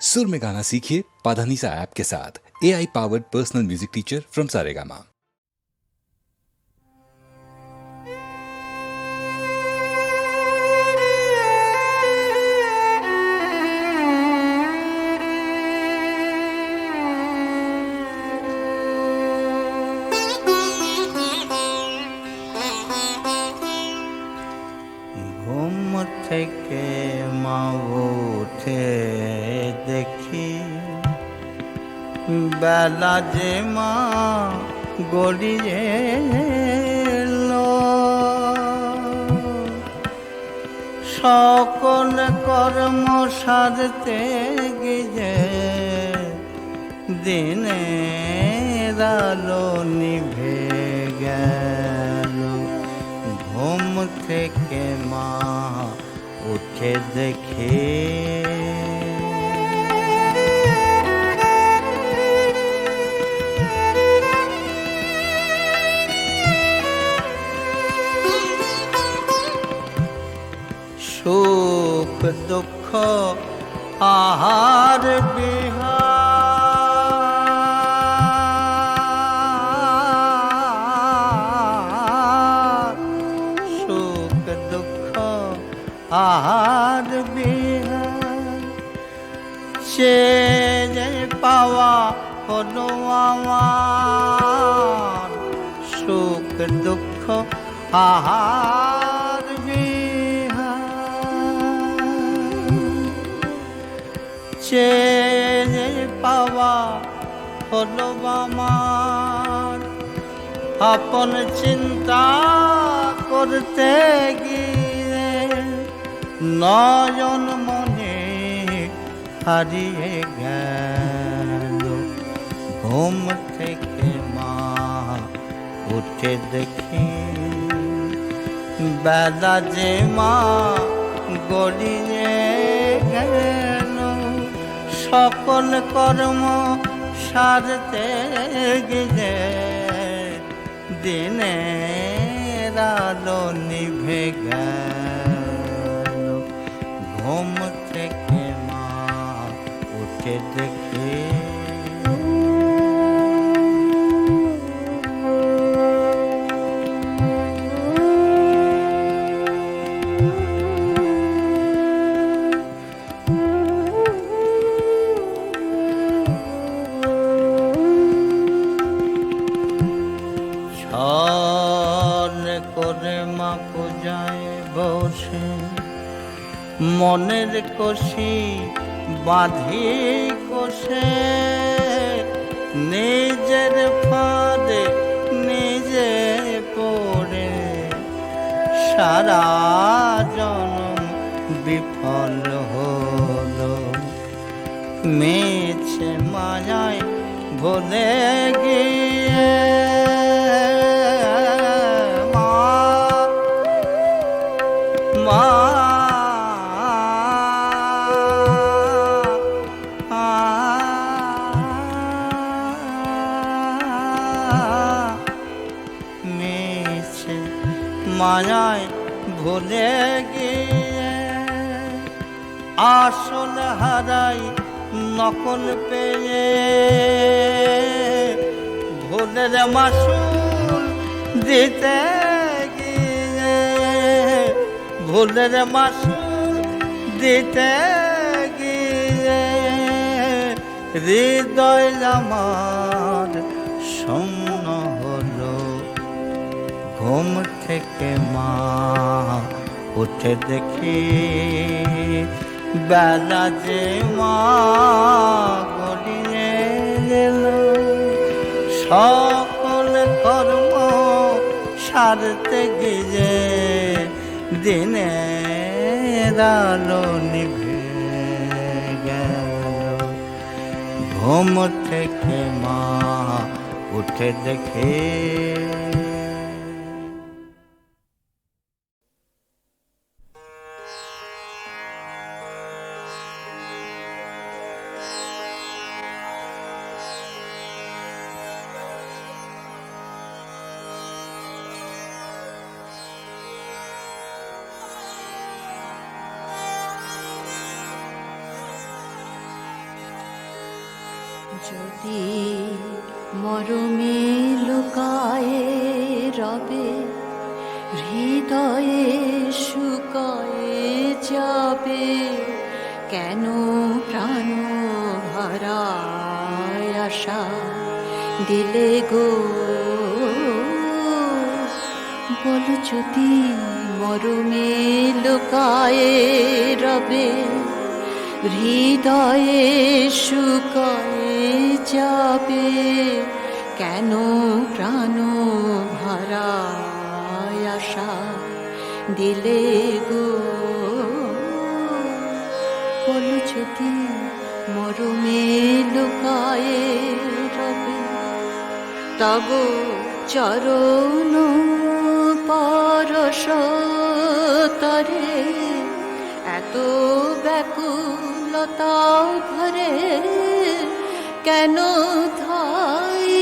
सुर में गाना सीखिए पाधानीसा ऐप के साथ। AI powered personal music teacher from Saregama. ঘুম থেকে মা উঠে দেখি বেলা যে মা গড়িয়ে এলো। সকল কর্ম সারতে গিয়ে দিনের আলো নিভে গেল। ঘুম থেকে মা উঠে দেখে সুখ দুঃখ আহার বিহার, সুখ দুঃখ আহার বিহার, সে যে পাওয়া হলো আমার। সুখ দুঃখ আহার সে পাওয়া হলো আমার। আপন চিন্তা করতে গিয়ে নয়ন মনে হারিয়ে গেল। ঘুম থেকে মা উঠে দেখি বেলা যে মা গড়িয়ে গেল। সকল কর্ম সারতে গিয়ে দিনের আলো নিভে গেল। ঘুম থেকে মা উঠে দেখে করে মা পূজায় বসে মনের কষি বাঁধি কষে। নিজের ফাঁদে নিজে পড়ে সারা জনম বিফল হলো। মেছে মায়ায় ভুলে গিয়ে মেছে মায়ায় ভুলে গিয়ে আসল হারাই নকল পেয়ে। ভুলের মাসুল দিতে গিয়ে, ভুলের মাসুল দিতে গিয়ে হৃদয় আমার শূন্য হলো। ঘুম থেকে মা উঠে দেখি বেলা যে মা গড়িয়ে গেল। সকল কর্ম সারতে গিয়ে দিনের আলো নিভে গেল। ঘুম থেকে মা উঠে দেখে যদি মরমে লুকায়ে রবে, হৃদয়ে শুকায়ে যাবে, কেন প্রাণ হারায় আশা দিলে গো। বলো যদি মরমে লুকায়ে রবে, হৃদয়ে শুকায়ে যাবে, কেন প্রাণ হারায় আশা দিলে গো। বলো যদি মরমে লুকায়ে রবে, তব চরণ পরশ তরে এত ব্যাকুলতা ভরে, কেন ধাই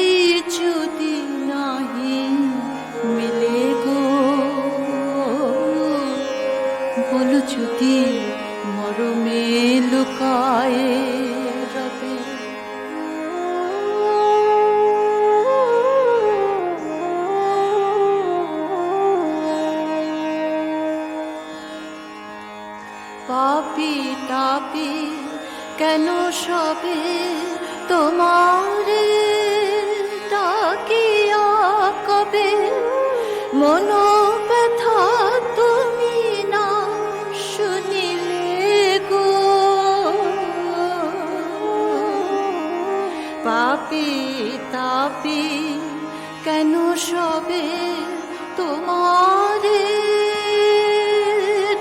যদি নাহি মিলে গো। বলো যদি মরমে লুকায়ে রবে। পাপি তাপি কেন সবে তোমারে ডাকিয়া কবে, মন ব্যথা তুমি না শুনিলে গো। পাপি তাপি কেন সবে তোমারে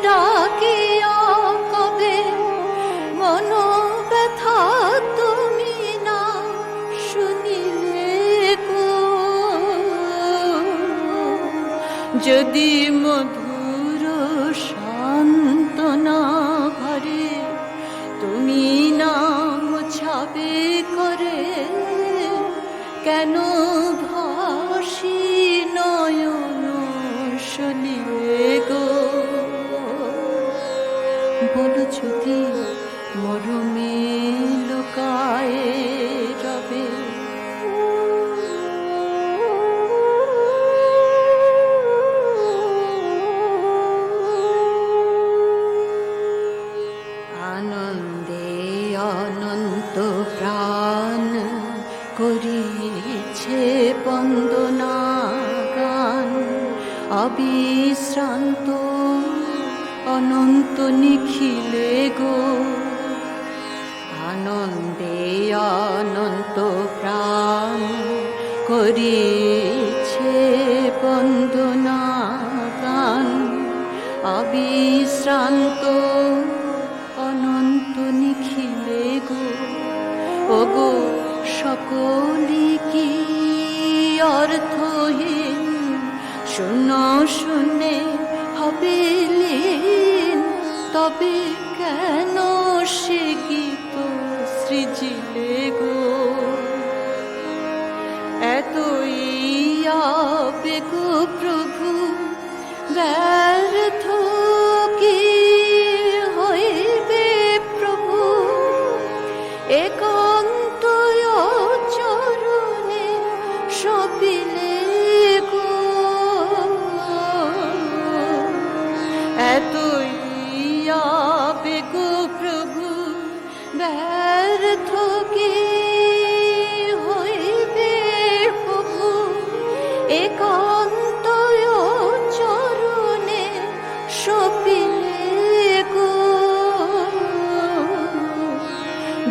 ডাকিয়া কবে, মন ব্যথা তুমি না শুনিলে গো। যদি মধুর সান্ত্বনা ভরে তুমি না মুছাবে করে, কেন ভাসি নয়ন শুনিলে গো। বলো যদি মরমে লুকায়ে রবে। আনন্দে অনন্ত প্রাণ করিছে বন্দনা গান, অবিশ্রান্ত অনন্ত নিখিলে গো। আনন্দে অনন্ত প্রাণ করিছে বন্দনা গান, অবিশ্রান্ত অনন্ত নিখিলে গো। ওগো সকলি কি অর্থহীন, শূন্য শূন্যে হবে লীন, তবে কেন সে গীত সৃজিলে গো। এতই আবেগ প্রভু ব্যর্থ কি হইবে প্রভু, একান্ত চরণে সপিলে গো। এতই আবেগ প্রভু ব্যর্থ কি হইবে প্রভু, একান্ত চরণে সপিলে গো।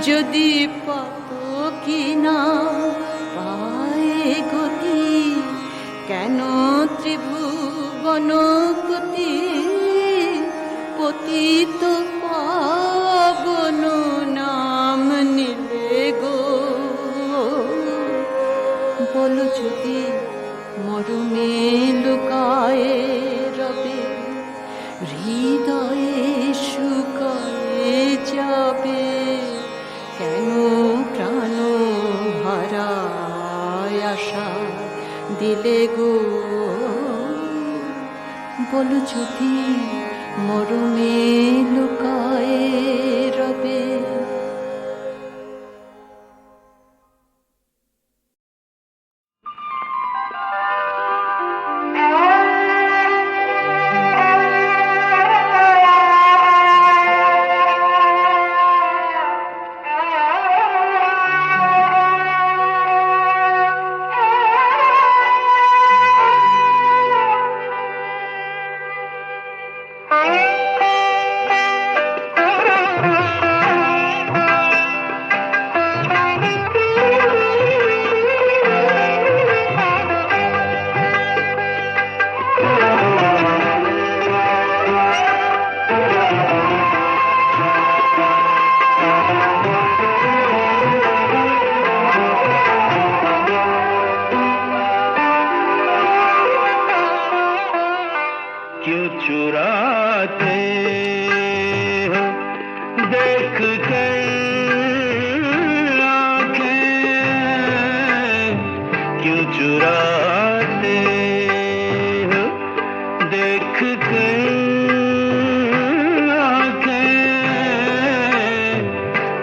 যদি পাত কিনা পায়ে গতি, কেন ত্রিভুবন গতি, পতিত পাবন নাম নিলে গো। বলো যদি মরমে লুকায়ে রবে, হৃদয়ে শুকায়ে যাবে, কেন প্রাণ হারায় আশা দিলে গো। বলো যদি মরমে লুকায়ে রবে।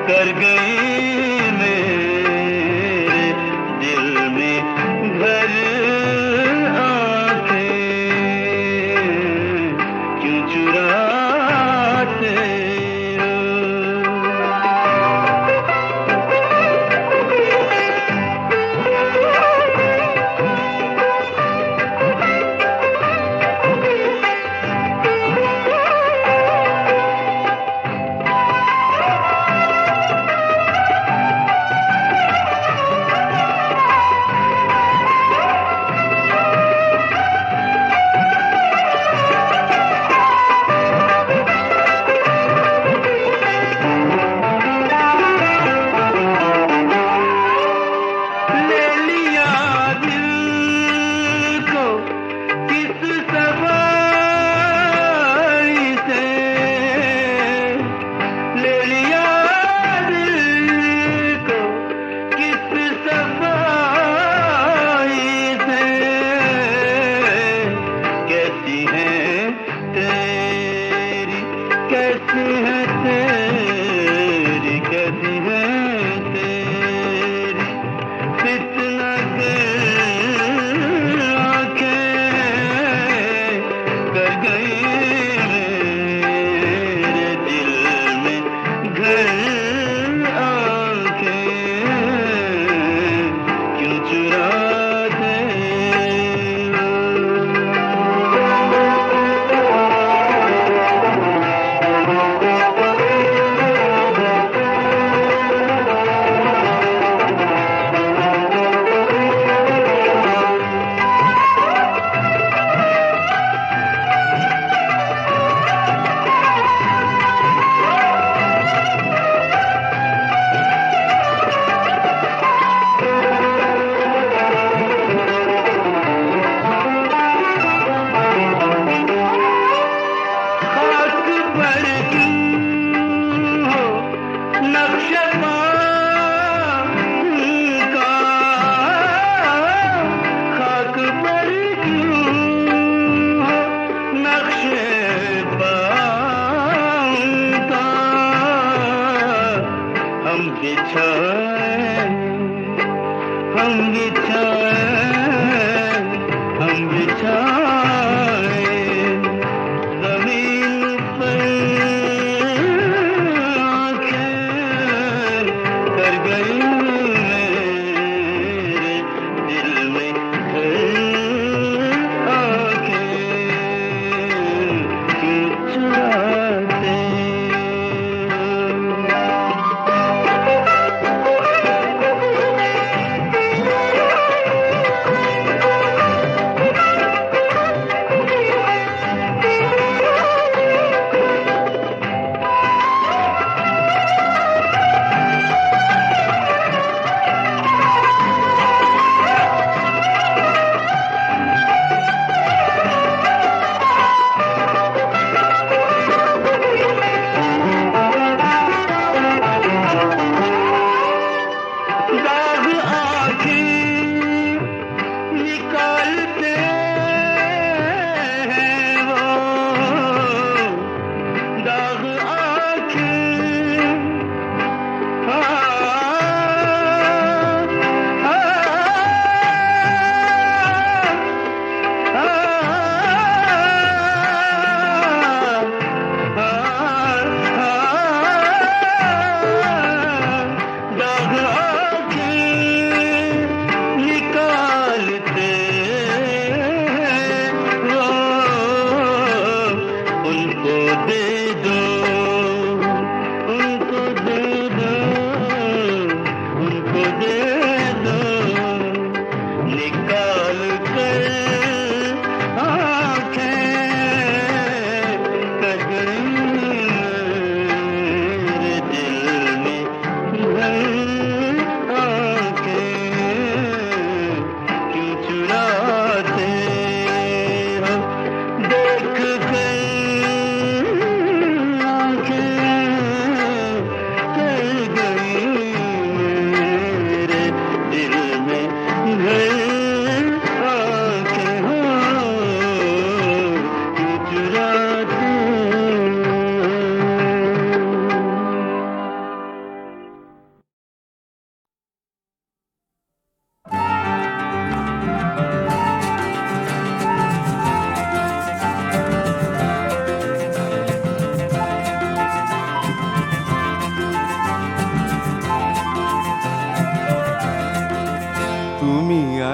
कर गई मेरे दिल में घर आंखें क्यों चुराते हो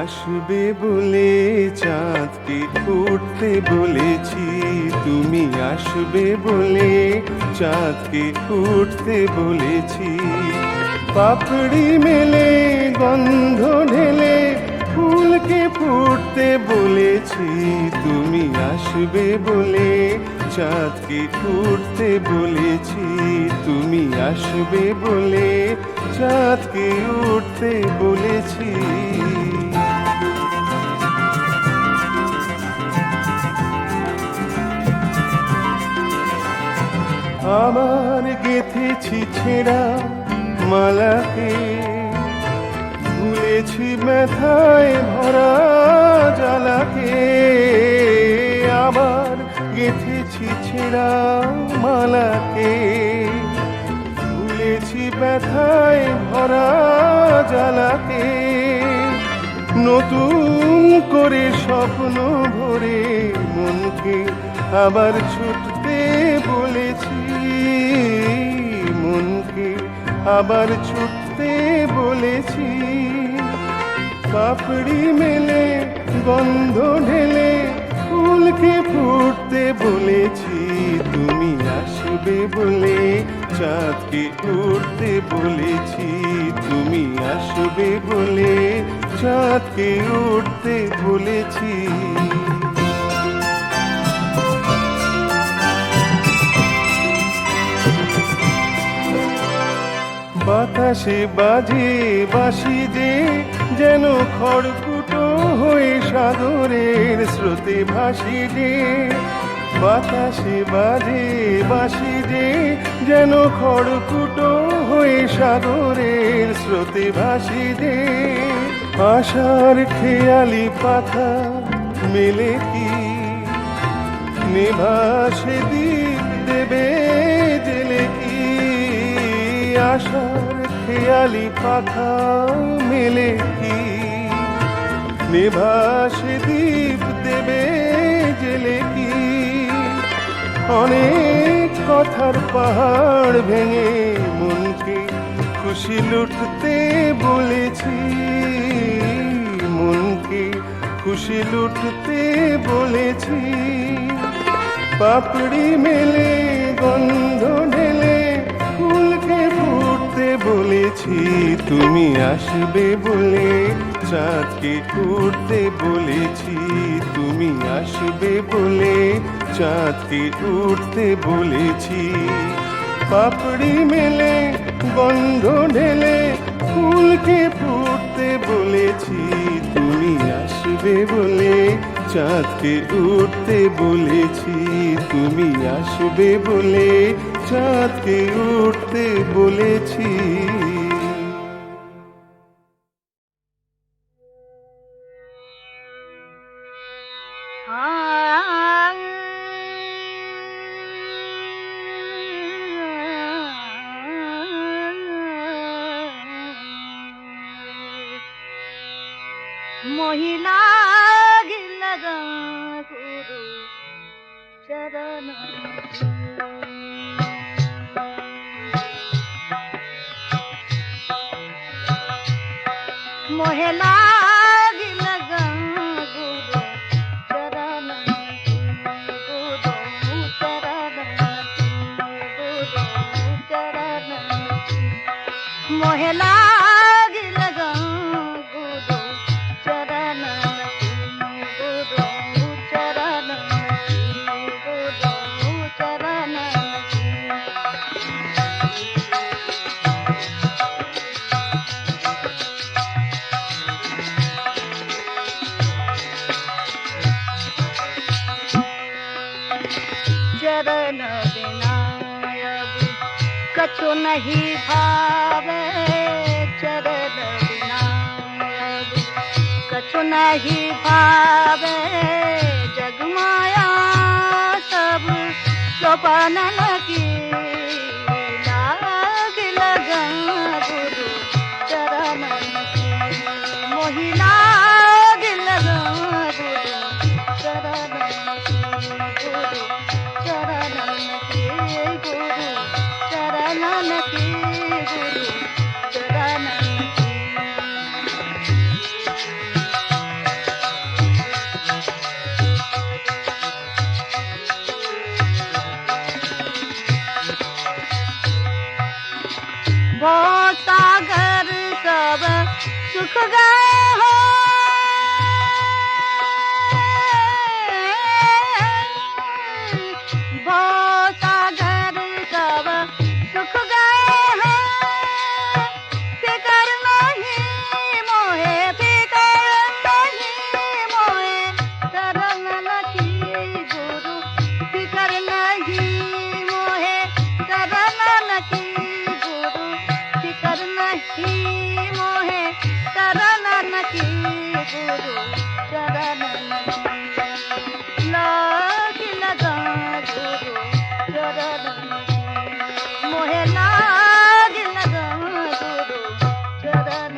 আসবে বলে চাঁদকে উঠতে বলেছি, তুমি আসবে বলে চাঁদকে উঠতে বলেছি। পাপড়ি মেলে গন্ধ ঢেলে ফুলকে ফুটতে বলেছি, তুমি আসবে বলে চাঁদকে উঠতে বলেছি, তুমি আসবে বলে চাঁদকে উঠতে বলেছি। আমার গেঁথেছি ছেঁড়া মালাকে, ভুলেছি ব্যথায় ভরা জ্বালাকে। আবার গেঁথেছি ছেঁড়া মালাকে, ভুলেছি ব্যথায় ভরা জ্বালাকে। নতুন করে স্বপ্ন ভরে মনকে আবার ছুটতে বলেছি, মনকে আবার ছুটতে বলেছি। পাপড়ি মেলে গন্ধ ঢেলে ফুলকে ফুটতে বলেছি, তুমি আসবে বলে চাঁদকে উঠতে বলেছি, তুমি আসবে বলে চাঁদকে উঠতে বলেছি। বাতাসে বাজে বাঁশি যে যেন খড়কুটো হয়ে সাগরের স্রোতে ভাসি যে। বাতাসে বাজে বাঁশি যে যেন খড়কুটো হয়ে সাগরের স্রোতে ভাসি যে। আশার খেয়ালি পাখা মেলে কি নেভাসে দ্বীপ দেবে জেলে কি। আশার খেয়ালি পাখা মেলে কি নেভাসে দ্বীপ দেবে জেলে কি। অনেক কথার পাহাড় ভেঙে মনকে খুশি লুটতে বলেছি, মনকে খুশি লুটতে বলেছি। পাপড়ি মেলে গন্ধ ঢেলে ফুলকে ফুটতে বলেছি, তুমি আসবে বলে চাঁদকে উঠতে বলেছি, তুমি আসবে বলে চাঁদকে উঠতে বলেছি। পাপড়ি মেলে গন্ধ ঢেলে ফুলকে ফুটতে বলেছি, তুমি আসবে বলে চাঁদকে উঠতে বলেছি, তুমি আসবে বলে চাঁদকে উঠতে বলেছি। महिला गिलगा गुरु चरण महिला गिलगा गुरु चरण गुरु चरण गुरु चरण महिला गिलगा गुरु चरण गुरु चरण गुरु चरण चरण बिना अब कछु नहीं भावे, चरण बिना अब कछु नहीं भावे। जगमाया सब सोपान की लाग लगा गुरु चरण की, मोहिला लगा गुरु चरण गुरु चरण की, गुरु चरण की, गुरु चरण की। सुख गए हो भव सागर तब सुख गए हो फिकर नहीं मोहे फिकर नहीं मोहे तरंग लकी गुरु फिकर नहीं मोहे तरंग लकी गुरु फिकर नहीं मोहे तरंग लकी गुरु चरण लागी लगा गुरु चरण मोहे लागी लगा गुरु चरण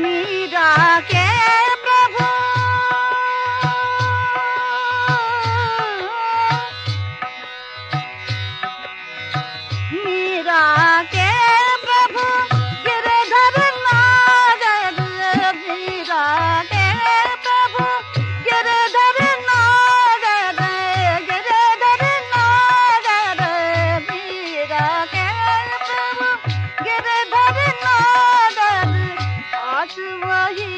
मीरा के प्रभु मीरा के प्रभु गिरधर नागर मीरा के प्रभु गिरधर नागर गिरधर नागर मीरा के प्रभु गिरधर नागर आस वही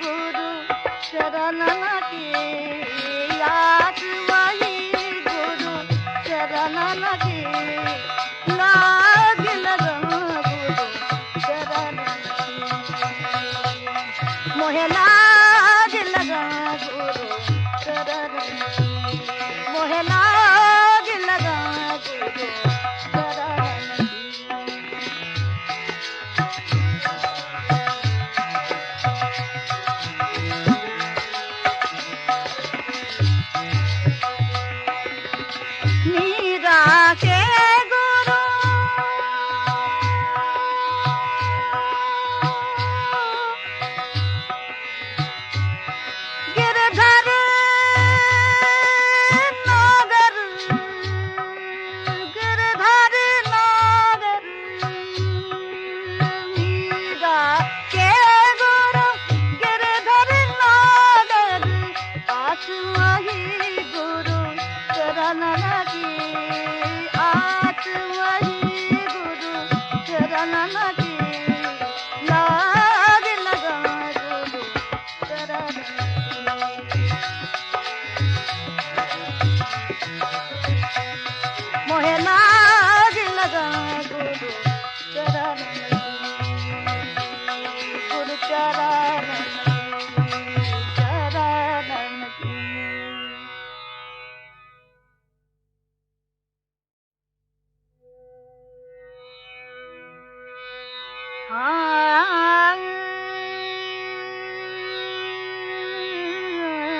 गुरु चरण की आस वही गुरु चरण की लाग लगा गुरु चरण मोहे लाग लगा गुरु चरण मोहे लाग लगा गुरु चरण मीरा के गुरु गिरधर नागर गिरधर नागर मीरा के गुरु गिरधर नागर आस वही गुरु चरण लगी आस वही गुरु चरण लगी लाग लगा गुरु चरण मोहे लाग लगा गुरु चरण गुरु चरण चरण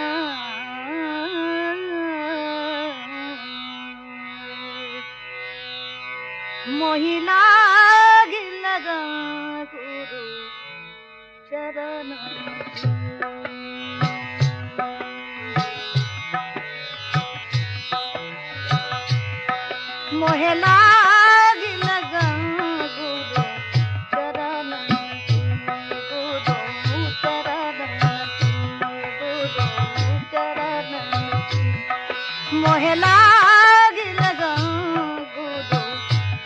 मोहिला लगा गुरु चरण मोहे लाग लगा गुरु चरण गुरु चरण गुरु चरण मोहे लाग लगा गुरु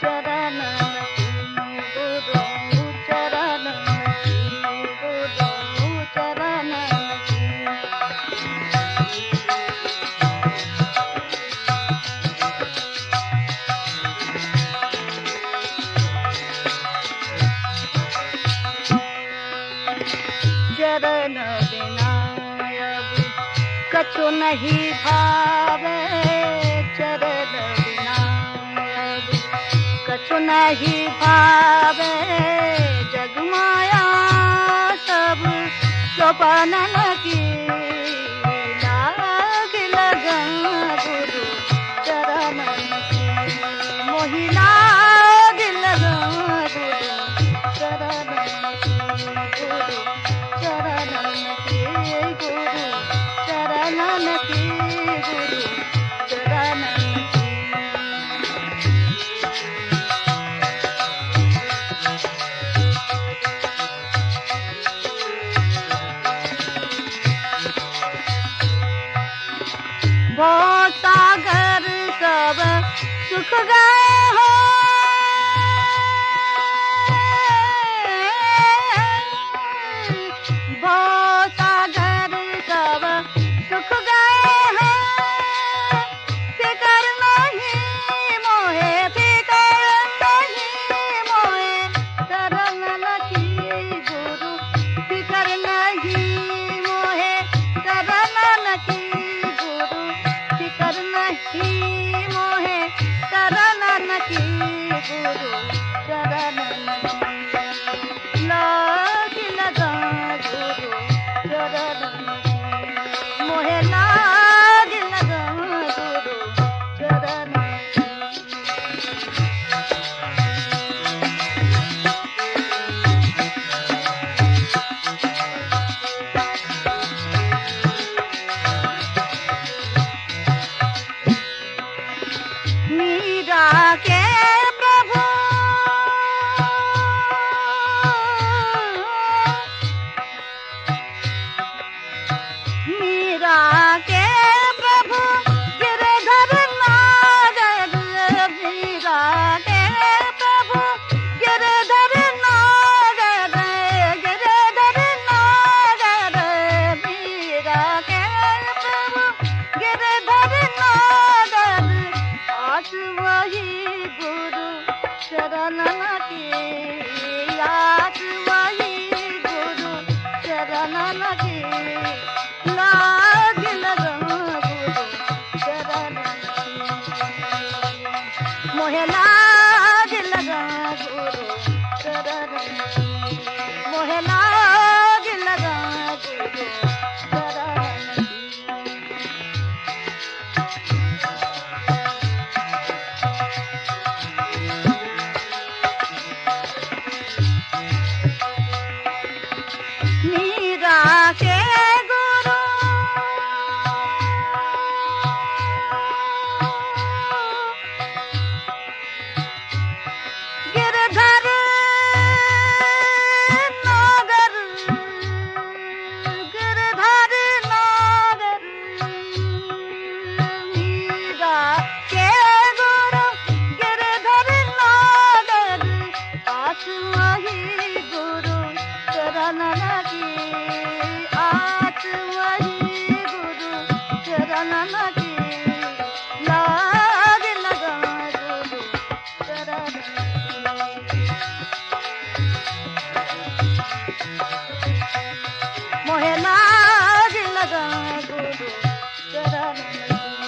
चरण गुरु चरण गुरु चरण चरण बिना अब कछु नहीं भावे चरण बिना अब कछु नहीं भावे जगमाया सब सोपान की लाग लगा गुरु चरण मोहि लाग लगा गुरु चरण गुरु चरण गुरु चरण गुरु चरण सुख गए हो भव सागर सब सुख गए हैं फिकर नहीं मोहे फिकर नहीं मोहे शरण लखी गुरु फिकर नहीं मोहे शरण लखी गुरु फिकर नहीं मोहे शरण लखी गुरु शरण लखी लाग लगा गुरु शरण लखी मोहे लाग लगा गुरु शरण मीरा के प्रभु मीरा के प्रभु गिरधर नागर मीरा के प्रभु गिरधर नागर गिरधर नागर मीरा के प्रभु गिरधर नागर आस वही गुरु शरण लगे आस वही गुरु शरण लगे लाग लगा गुरु शरण लगे मोहे लाग लगा गुरु शरण लगे मोहे लाग लगा गुरु शरण लगे मीरा के गुरु गिरधर नागर गिरधर नागर मीरा के गुरु गिरधर नागर आस वही गुरु शरण लगी आस वही गुरु शरण लगी लाग लगा गुरु शरण लगी मोहे लाग लगा गुरु शरण लगी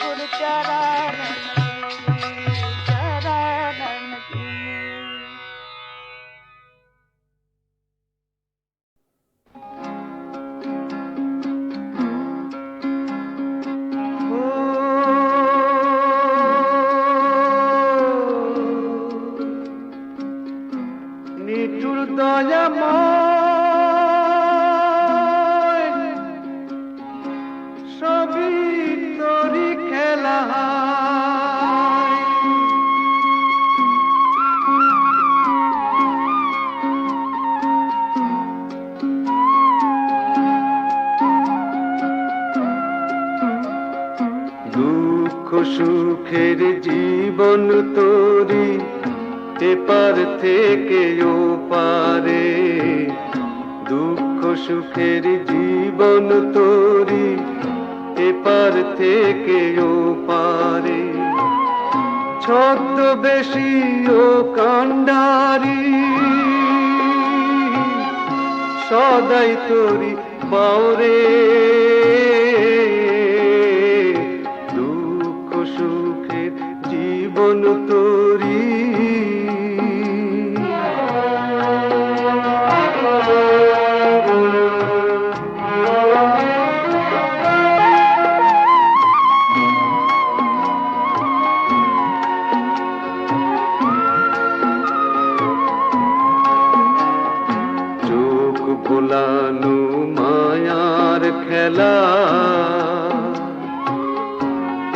गुरु शरण लगी शरण लगी নিঠুর দয়াময় সবই তোরি খেলা দুঃখ সুখের জীবন তোরি এপার থেকে ও পারে দুঃখ সুখের জীবন তোরি এপার থেকে ও পারে ছদ্মবেশী ও কান্ডারি সদাই তোরি পাওরে দুঃখ সুখের জীবন তোরি ভোলানো মায়ার খেলা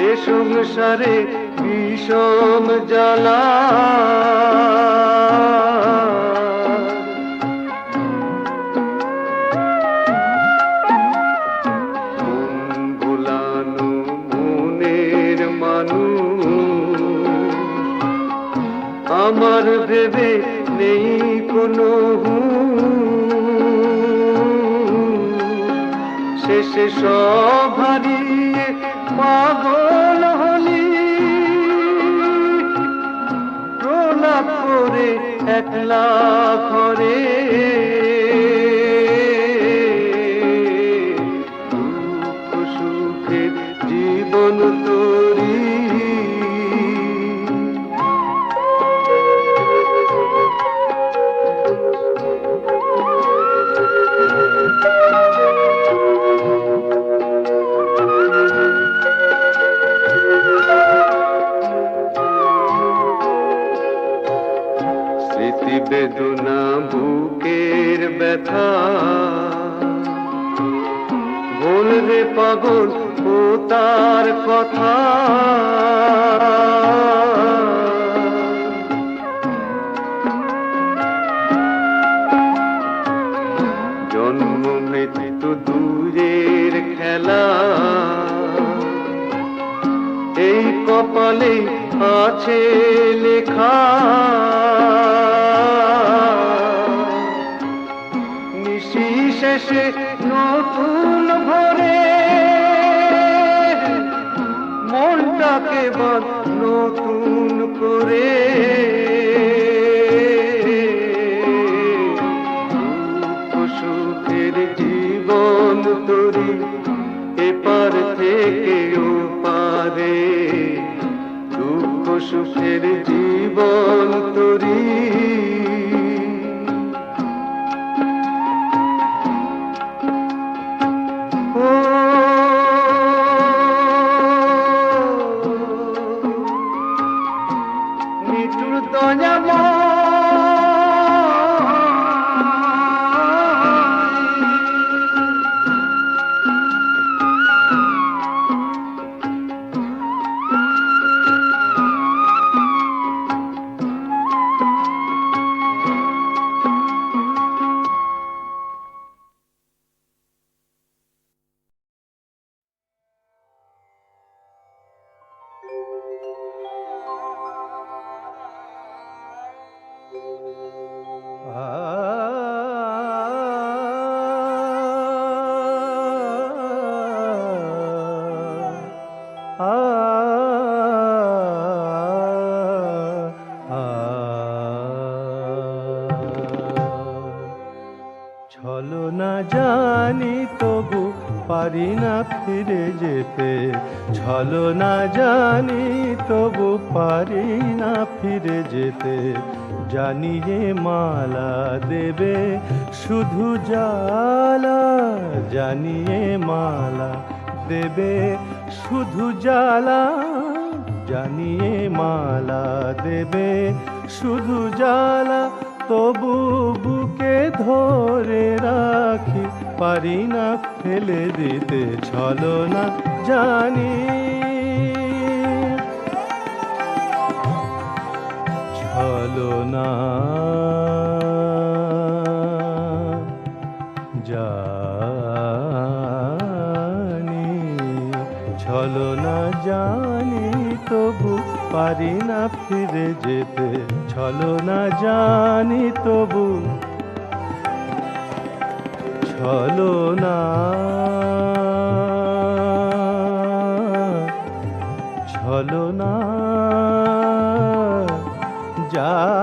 এ সংসারে বিষম জ্বালা মন ভোলানো মনের মানুষ কোনো শেষে সব হারিয়ে পাগল হলি, প্রলাপ করে একলা ঘরে দুঃখ সুখের জীবন তোরি। স্মৃতি বেদনা বুকের ব্যথা বলবে পাগল ও তার কথা, জন্ম মৃত্যু দূরের খেলা, এই কপালে আছে লেখা। নিশি শেষে নতুন ভরে মনটাকে বাঁধ নতুন করে, দুঃখ সুখের জীবন তরি, এপার থেকে ওপারে দুঃখ সুখের জীবন তরি। ও নিঠুর দয়াময়, ছলনা জানি তবু পারি না ফিরে যেতে, ছলনা জানি তবু পারি না ফিরে যেতে। জানিয়ে মালা দেবে শুধু জ্বালা, জানিয়ে মালা দেবে শুধু জ্বালা, জানিয়ে মালা দেবে শুধু জ্বালা। তবু বুকে ধরে রাখি পারি না ফেলে দিতে, ছলনা জানি ছলনা জানি, ছলনা জানি তবু পারি না ফিরে যেতে, ছলনা জানি তবু ছলনা ছলনা জানি,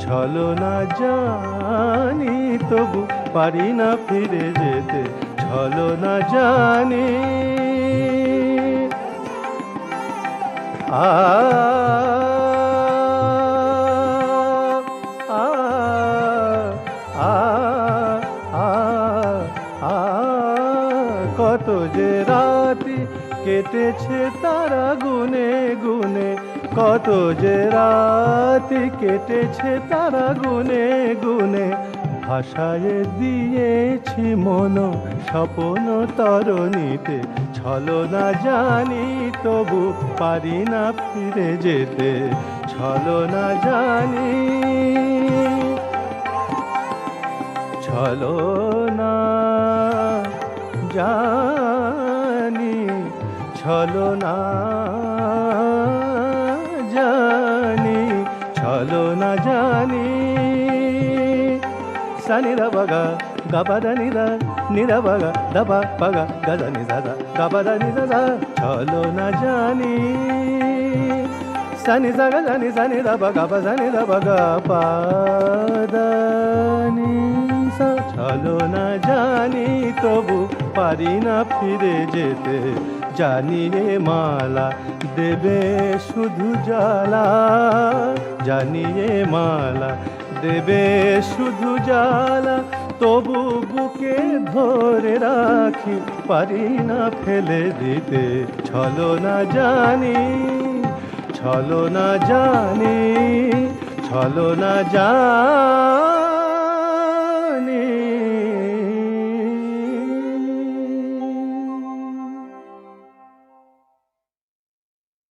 ছলনা জানি তবু পারি না ফিরে যেতে, ছলনা জানি। কত যে রাতি কেটেছে তারা গুনে গুনে, কত যে রাতি কেটেছে তারা গুনে গুনে। ভাষায় দিয়েছি মন স্বপ্ন তরণীতে, ছলনা জানি তবু পারি না ফিরে যেতে, ছলনা জানি ছলনা জানি ছলনা চলো না জানি সানি রা বাগা গাবাদা নিদা নিদা বাগা দাবা বাগা গাদা নিদা দা গাবাদা নিদা দা চলো না জানি সানি সাগা জানি সানি দা বাগা বা সানি দা বাগা পাদানি সা চলো না জানি তবু পারি না ফিরে যেতে জানি রে মালা দেবে শুধু জ্বালা জানি রে মালা দেবে শুধু জ্বালা তবু বুকে ধরে রাখি পারি না ফেলে দিতে চলো না জানি চলো না জানি চলো না জানি